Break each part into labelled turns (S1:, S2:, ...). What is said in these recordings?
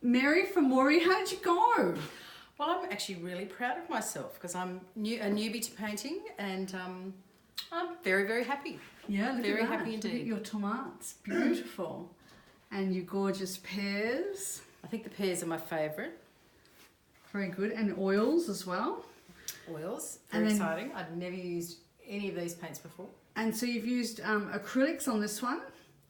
S1: Moree from Moree, how did you go?
S2: Well, I'm actually really proud of myself because I'm a newbie to painting, and I'm very, very happy.
S1: Yeah, look
S2: Very
S1: at that.
S2: happy
S1: Look at
S2: indeed.
S1: your tomates, beautiful. And your gorgeous pears,
S2: I think the pears are my favourite.
S1: very good. And oils as well.
S2: Oils,
S1: And
S2: very
S1: then-
S2: exciting. I've never used any of these paints before.
S1: And so you've used acrylics on this one.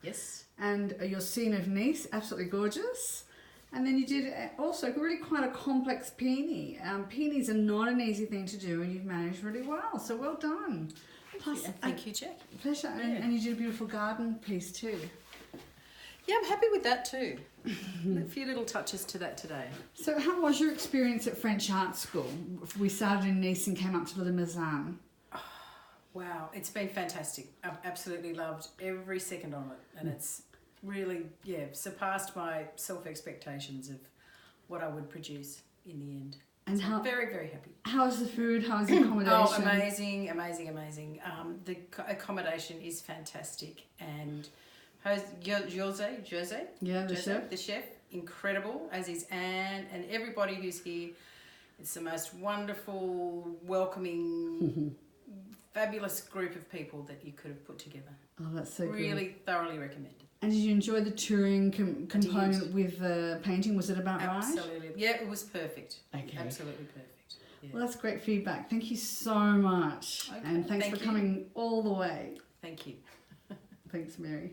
S2: Yes.
S1: And your scene of Nice, absolutely gorgeous. And then you did also really quite a complex peony. Peonies are not an easy thing to do, and you've managed really well. So well done. Plus,
S2: Thank you, Jack.
S1: pleasure. And you did a beautiful garden piece too.
S2: Yeah, I'm happy with that too. A few little touches to that today.
S1: So how was your experience at French Art School? We started in Nice and came up to the Limousin.
S2: Wow, it's been fantastic. I've absolutely loved every second on it, and it's really, surpassed my self-expectations of what I would produce in the end.
S1: And
S2: So I'm very, very happy.
S1: how was the food? How was the accommodation?
S2: Oh, amazing, amazing, amazing. The accommodation is fantastic, and Jose,
S1: Yeah, the chef.
S2: the chef, incredible, as is Anne, and everybody who's here. It's the most wonderful, welcoming, fabulous group of people that you could have put together.
S1: Oh, that's so good.
S2: Really thoroughly recommended.
S1: And did you enjoy the touring component with the painting? Was it about right?
S2: Absolutely. Yeah, it was perfect.
S1: Okay.
S2: Absolutely perfect. Yeah.
S1: Well, that's great feedback. Thank you so much.
S2: Okay,
S1: And thanks
S2: thank
S1: for
S2: you.
S1: coming all the way.
S2: Thank you.
S1: Thanks, Moree.